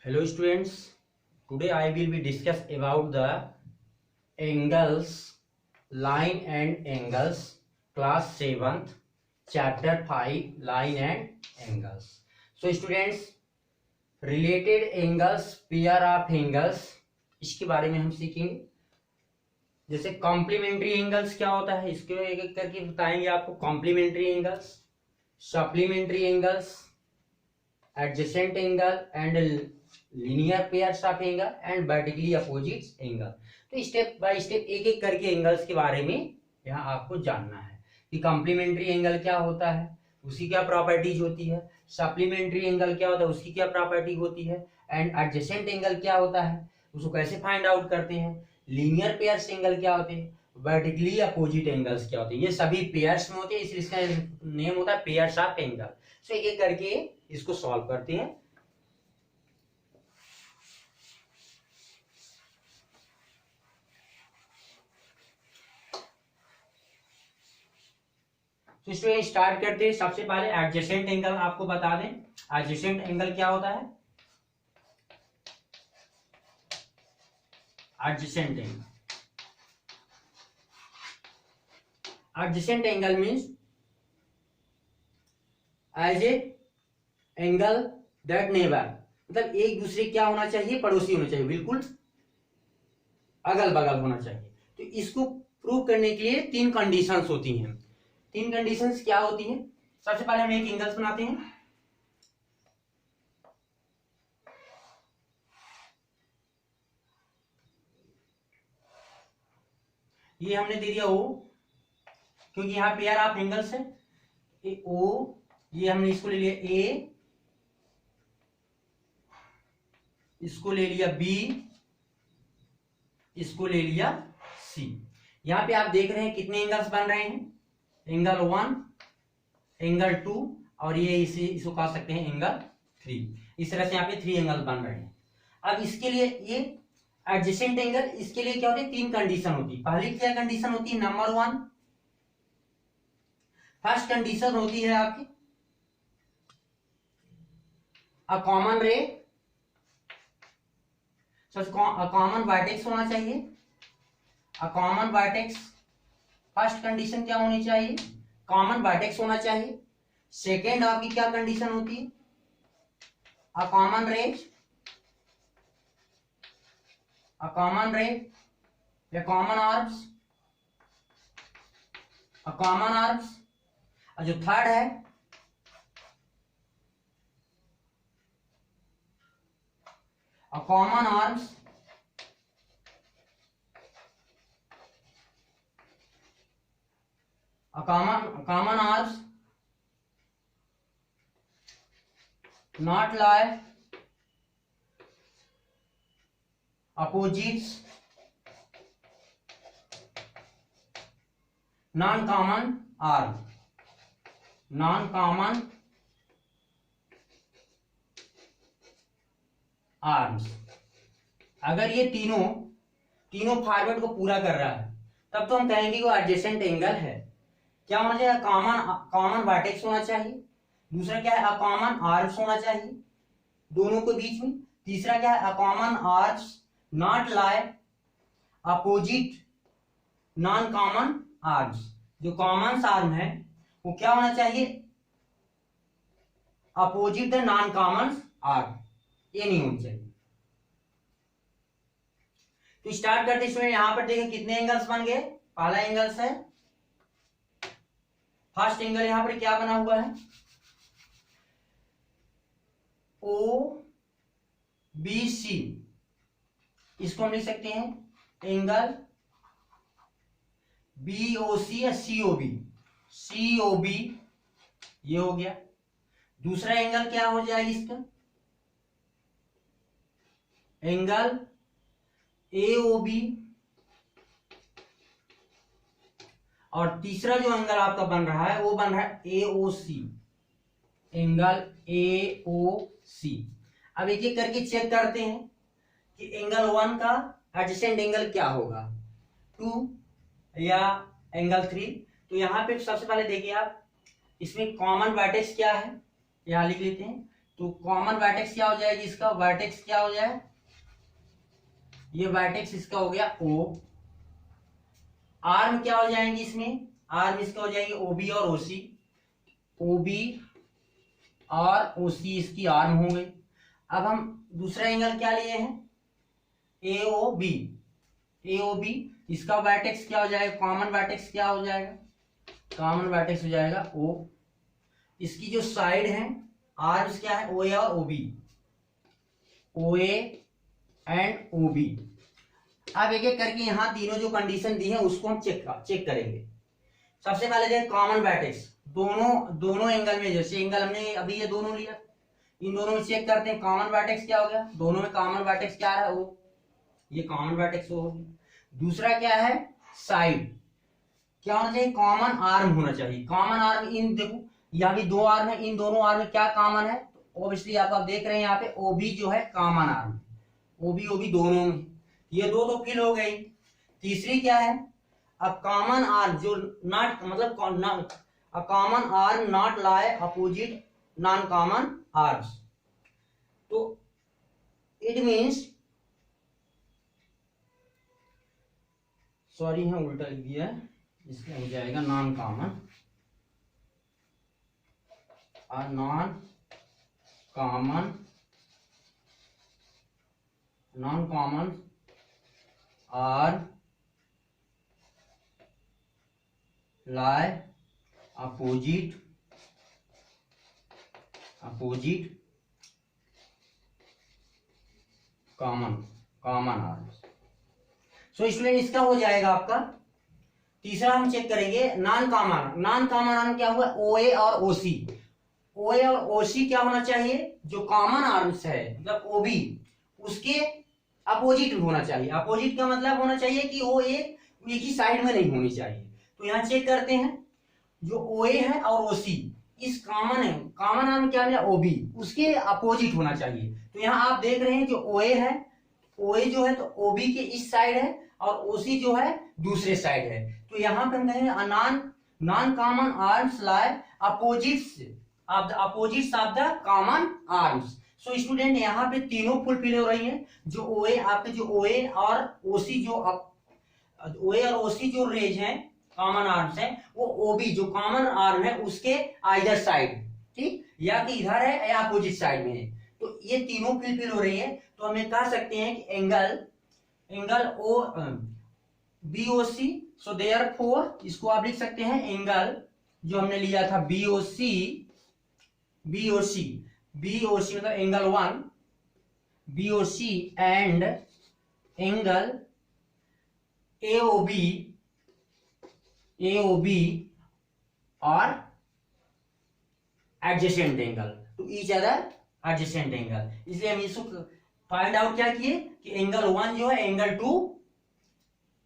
Hello students, today I will be discuss about the angles, line and angles, class 7th, chapter 5, line and angles. So students, related angles, pair of angles, इसके बारे में हम सीखेंगे। जैसे complementary angles क्या होता है, इसके एक एक करके बताएंगे आपको। Complementary angles, supplementary angles, adjacent angle and linear pairs of angle and vertically opposite angle. तो स्टेप बाय स्टेप एक एक करके एंगल्स के बारे में यहाँ आपको जानना है कि कॉम्प्लीमेंट्री एंगल क्या होता है, उसकी क्या प्रॉपर्टीज होती है, सप्लीमेंट्री एंगल क्या होता है, उसकी क्या प्रॉपर्टी होती है, एंड एडजेसेंट एंगल क्या होता है, उसको कैसे फाइंड आउट करते हैं, लीनियर पेयर्स एंगल क्या होते हैं, वर्टिकली अपोजिट एंगल्स क्या होते हैं। ये सभी पेयर्स में होते हैं, इसलिए इसका नेम होता है पेयर्स ऑफ एंगल। सो एक एक करके इसको सॉल्व करते हैं। तो इसमें स्टार्ट करते हैं। सबसे पहले एडजेसेंट एंगल आपको बता दें। एडजेसेंट एंगल क्या होता है? Adjacent angle, adjacent angle means as a angle that neighbour, मतलब एक दूसरे क्या होना चाहिए, पड़ोसी होना चाहिए, बिल्कुल अगल बगल होना चाहिए। तो इसको प्रूव करने के लिए तीन कंडीशंस होती हैं। तीन कंडीशंस क्या होती हैं? सबसे पहले हम एक एंगल्स बनाते हैं। ये हमने दे दिया ओ, क्योंकि यहां पेयर ऑफ एंगल्स है। ओ, ये हमने इसको ले लिया ए, इसको ले लिया बी, इसको ले लिया सी। यहां पे आप देख रहे हैं कितने एंगल्स बन रहे हैं, एंगल 1, एंगल 2 और ये इसको कह सकते हैं एंगल 3। इस तरह से यहाँ पे 3 एंगल बन रहे हैं। अब इसके लिए ये एडजेसेंट एंगल, इसके लिए क्या होती है, तीन कंडीशन होती है। पहली क्या कंडीशन होती है, नंबर 1, फर्स्ट कंडीशन होती है आपकी अ कॉमन रे, कॉमन वर्टेक्स होना चाहिए। A common vertex, first condition क्या होनी चाहिए, कॉमन वर्टेक्स होना चाहिए। सेकेंड आपकी क्या कंडीशन होती है, अ कॉमन रे, अ कॉमन रे या common arms, a common arms. और जो थर्ड है a common arms, a common arms not lie opposites non-common arm, non-common arms। अगर ये तीनों फॉर्मेट को पूरा कर रहा है तब तो हम कहेंगे वो एडजेसेंट एंगल है। क्या होना चाहिए, कॉमन वर्टेक्स होना चाहिए। दूसरा क्या है, कॉमन आर्म्स होना चाहिए दोनों के बीच में। तीसरा क्या है, common arms not lie opposite non common arms. जो कॉमन आर्म है वो क्या होना चाहिए, opposite the non common arm, ये नहीं होनी चाहिए। तो स्टार्ट करते इसमें, यहां पर देखें कितने एंगल्स बन गए। पहला एंगल्स है, फर्स्ट एंगल यहां पर क्या बना हुआ है, ओ बी सी। इसको हम लिख सकते हैं एंगल बी ओ सी या सी ओ बी, सी ओ बी, ये हो गया। दूसरा एंगल क्या हो जाएगा इसका, एंगल ए ओ बी। और तीसरा जो एंगल आपका बन रहा है वो बन रहा है ए ओ सी, एंगल ए ओ सी। अब एक एक करके चेक करते हैं कि एंगल 1 का एडजेसेंट एंगल क्या होगा, 2 या एंगल 3। तो यहां पे सबसे पहले देखिए आप, इसमें कॉमन वर्टेक्स क्या है, यहां लिख लेते हैं तो कॉमन वर्टेक्स क्या हो जाएगी, इसका वर्टेक्स क्या हो जाए, ये वर्टेक्स इसका हो गया ओ। आर्म क्या हो जाएंगे इसमें, आर्म इसका हो जाएंगे ओबी और ओसी, ओबी और ओसी इसकी आर्म हो गई। अब हम दूसरा एंगल क्या लिए हैं, एओबी, एओबी इसका वर्टेक्स क्या हो जाएगा, कॉमन वर्टेक्स क्या हो जाएगा, कॉमन वर्टेक्स हो जाएगा ओ। इसकी जो साइड है आर्म्स क्या है, ओए और ओबी, ओए एंड ओबी। अब एक एक करके यहाँ तीनों जो कंडीशन दी है उसको हम चेक करेंगे। सबसे पहले देखें कॉमन वर्टेक्स, दोनों एंगल में, जैसे एंगल हमने अभी ये दोनों लिया, इन दोनों में चेक करते हैं कॉमन वर्टेक्स क्या हो गया, दोनों में कॉमन वर्टेक्स क्या है वो, ये कॉमन वर्टेक्स हो गया। दूसरा क्या है, साइड क्या होना चाहिए, कॉमन आर्म होना चाहिए, कॉमन आर्म। इन देखो यहाँ भी दो आर्म है, इन दोनों आर्म में क्या कॉमन है, तो ऑब्वियसली आप देख रहे हैं यहाँ पे ओबी जो है कॉमन आर्म, ओबी ओबी दोनों में, ये दो तो फिल हो गई। तीसरी क्या है, अब कॉमन आर्म जो नॉट मतलब common arm not lie opposite non common arms, तो इट मीन्स, सॉरी है उल्टा लिख दिया है, इसका हो जाएगा नॉन कॉमन, और non common are lie opposite common arms. So student इसका हो जाएगा आपका। तीसरा हम चेक करेंगे नॉन कॉमन आर्म क्या हुआ, ओए और ओसी, ओए और ओसी क्या होना चाहिए, जो कॉमन आर्म्स है मतलब ओबी उसके अपोजिट होना चाहिए। अपोजिट का मतलब होना चाहिए कि वो एक ही साइड में नहीं होनी चाहिए। तो यहाँ चेक करते हैं, जो ओए है और ओसी इस कॉमन है, कॉमन आर्म क्या है ओबी, उसके अपोजिट होना चाहिए। तो यहाँ आप देख रहे हैं जो ओए है, ओए जो है तो ओबी के इस साइड है और ओसी जो है दूसरे साइड है। तो यहाँ पे हम कहेंगे non common arms lie opposites of the common arms. So student यहाँ पे तीनों फुलफिल हो रही है, जो ओए आपके जो ओए और ओसी जो रेज है कॉमन आर्म्स है, वो ओबी जो कॉमन आर्म है उसके आइदर साइड, ठीक, या कि इधर है या अपोजिट साइड में है। तो ये तीनों फुलफिल हो रही है। तो हम कह सकते हैं कि angle O BOC, so therefore इसको आप लिख सकते हैं एंगल जो हमने लिया था बीओसी मतलब angle 1 BOC and angle AOB और adjacent angle to each other adjacent angle. इसलिए हम इसको फाइंड आउट क्या किए कि एंगल 1 जो है एंगल 2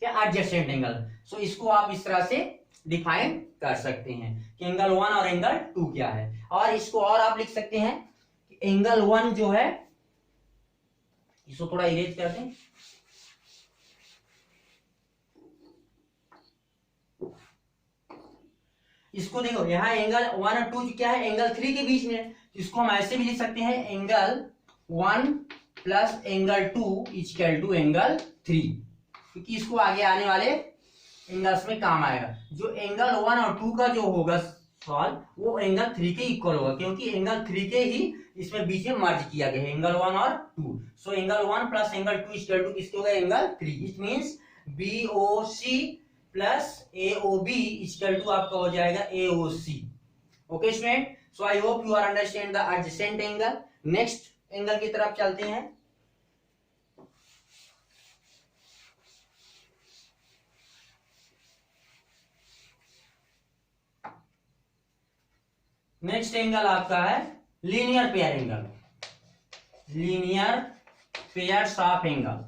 क्या एडजेसेंट एंगल। सो इसको आप इस तरह से डिफाइन कर सकते हैं कि एंगल 1 और एंगल 2 क्या है। और इसको और आप लिख सकते हैं कि एंगल 1 जो है, इसको थोड़ा इरेज करते हैं, इसको देखो यहाँ एंगल 1 और 2 क्या है, एंगल 3 के बीच में है। इसको हम ऐसे भी लिख सकते हैं angle 1 plus angle 2 equal to angle 3, क्योंकि इसको आगे आने वाले एंगल्स में काम आएगा। जो एंगल 1 और 2 का जो होगा सॉल्व, वो एंगल 3 के इक्वल होगा, क्योंकि एंगल 3 के ही इसमें बीच में मर्ज किया गया है, एंगल 1 और 2। So angle 1 plus angle 2 equal to किसके होगा, angle 3। It means BOC plus AOB equal to आपका हो जाएगा AOC. Okay student, so I hope you are understand the adjacent angle. Next angle की तरफ चलते हैं। नेक्स्ट एंगल आपका है linear pair angle, linear pairs of angle.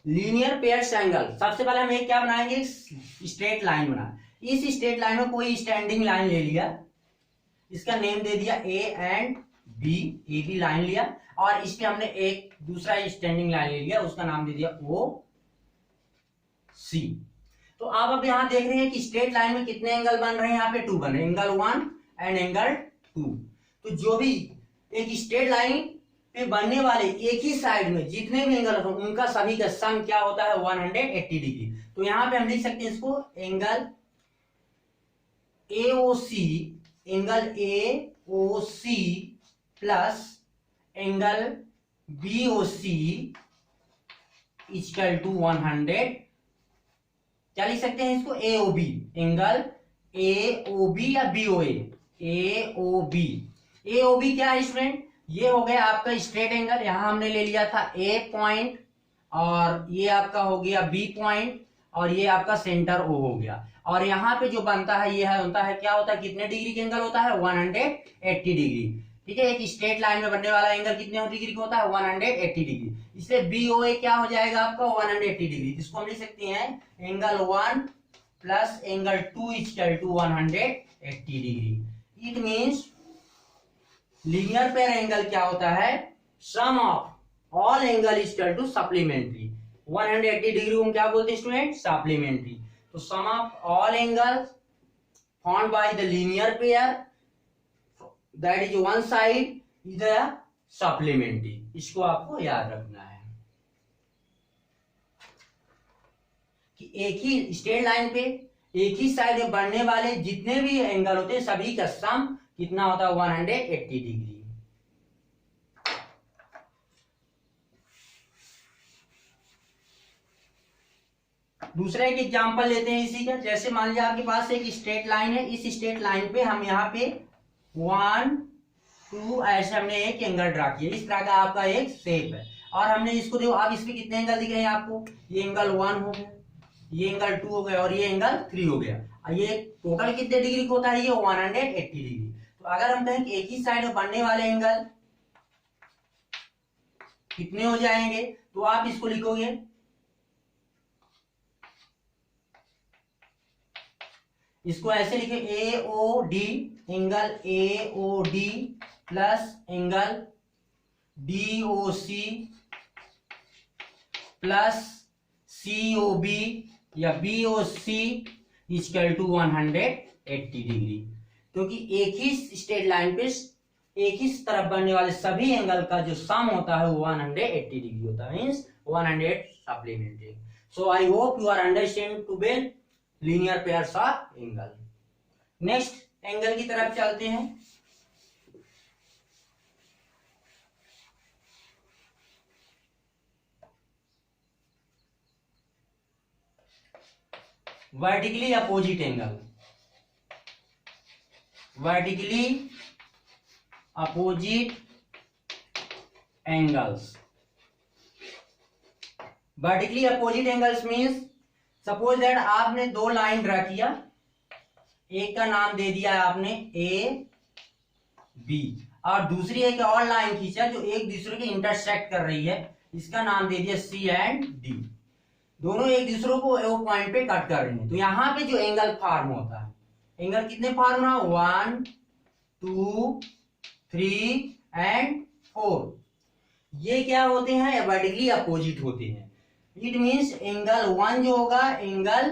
Linear pairs angle, सबसे पहले हम एक क्या बनाएंगे, स्ट्रेट लाइन बना। इस स्ट्रेट लाइन में कोई स्टैंडिंग लाइन ले लिया, इसका नेम दे दिया A and B, A B line लिया, और इस पे हमने एक दूसरा स्टैंडिंग लाइन ले लिया, उसका नाम दे दिया ओ सी। तो आप अब यहाँ देख रहे हैं कि स्ट्रेट लाइन में कितने एंगल बन रहे हैं, यहाँ पे 2 बन रहे हैं, एंगल 1 एंड एंगल 2। तो जो भी एक स्ट्रेट लाइन पे बनने वाले एक ही साइड में जितने भी एंगल होते हैं उनका सभी का सम क्या होता है, 180 डिग्री। तो यहाँ पे हम लिख सकते हैं इसको angle AOC, angle AOC plus angle BOC equal to 100, क्या लिख सकते हैं इसको, AOB, एंगल AOB या BOA, AOB क्या है स्टूडेंट, ये हो गया आपका स्ट्रेट एंगल, यहां हमने ले लिया था A पॉइंट और ये आपका हो गया B पॉइंट और ये आपका सेंटर O हो गया। और यहाँ पे जो बनता है ये है होता है क्या होता है, कितने डिग्री का एंगल होता है, 180 डिग्री। ठीक है, एक स्ट्रेट लाइन में बनने वाला एंगल कितने डिग्री का होता है, 180 डिग्री। इसलिए BOA क्या हो जाएगा आपका, 180 डिग्री। इसको हम लिख सकते हैं angle 1 plus angle 2 equal to 180 degree. It means linear pair angle क्या होता है, sum of all angle equal to supplementary. 180 degree को हम क्या बोलते हैं स्टूडेंट, सप्लीमेंट्री। तो sum of all angle found by the linear pair that is one side is the supplementary. इसको आपको याद रखना है कि एक ही स्ट्रेट लाइन पे एक ही साइड में बढ़ने वाले जितने भी एंगल होते हैं सभी का सम कितना होता है, 180 डिग्री। दूसरा एक एग्जांपल लेते हैं इसी का। जैसे मान लीजिए आपके पास एक स्ट्रेट लाइन है, इस स्ट्रेट लाइन पे हम यहाँ पे 1 2 ऐसे हमने एक एंगल ड्रा किया, इस तरह का आपका एक शेप है। और हमने इसको देखो, आप इसमें कितने एंगल दिख रहे हैं आपको, ये एंगल 1 हो गया, ये एंगल 2 हो गया और ये एंगल 3 हो गया। ये टोटल कितने डिग्री का होता है, ये 180 डिग्री। तो अगर हम कहें कि एक ही साइड में बनने वाले एंगल कितने हो जाएंगे, तो आप इसको लिखोगे इसको ऐसे लिखे AOD, angle AOD plus angle DOC plus COB या BOC इक्वल टू 180 डिग्री। क्योंकि एक ही स्ट्रेट लाइन पे एक ही तरफ बनने वाले सभी एंगल का जो सम होता है वो 180 डिग्री होता है, means 100 supplementary. So I hope you are understand to be linear pairs of angle. Next angle की तरफ चलते हैं। Vertically opposite angle, vertically opposite angles. Vertically opposite angles means suppose that आपने दो लाइन ड्रा किया, एक का नाम दे दिया है आपने A B और दूसरी एक और लाइन खींचा जो एक दूसरे के इंटरसेक्ट कर रही है, इसका नाम दे दिया C एंड D। दोनों एक दूसरे को ओ पॉइंट पे कट कर रहे हैं। तो यहाँ पे जो एंगल फॉर्म होता है, एंगल कितने फॉर्म होना, 1 2 3 एंड 4, ये क्या होते हैं, वर्टिकली अपोजिट होते हैं। इट मींस एंगल 1 जो होगा एंगल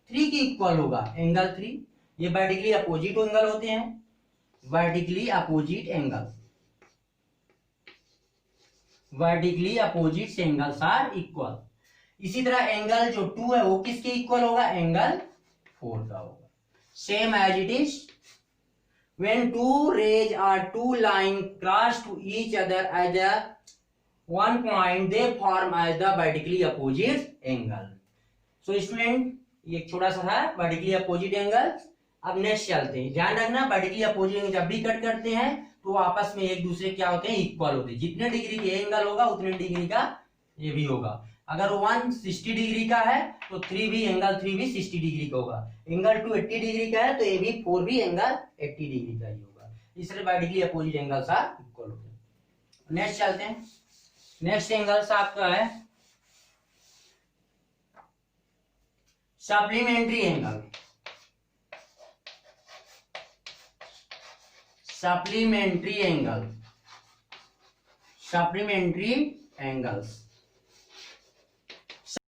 3 के इक्वल होगा, एंगल 3, ये वर्टिकली अपोजिट एंगल होते हैं, vertically opposite angle, vertically opposite angles are equal. इसी तरह एंगल जो 2 है वो किसके इक्वल होगा, एंगल 4 का होगा। Same as it is when two rays or two lines cross to each other at the one point they form as the vertically opposite angle. So student ये एक छोटा सा था वर्टिकली अपोजिट एंगल। अब next चलते हैं। ध्यान रखना वर्टिकली अपोजिट एंगल जब भी कट करते हैं तो आपस में एक दूसरे क्या होते हैं, इक्वल होते हैं। जितने डिग्री के एंगल होगा उतने डिग्री का ये भी होगा। अगर 1 60 डिग्री का है तो 3 भी एंगल 3 भी 60 डिग्री का होगा। एंगल 2 80 डिग्री का है तो ये भी 4 भी एंगल 80 डिग्री का ही होगा। इसलिए vertically opposite angles are equal होते हैं। नेक्स्ट चलते हैं। नेक्स्ट एंगल्स आपका है supplementary angle. Supplementary angle, supplementary angles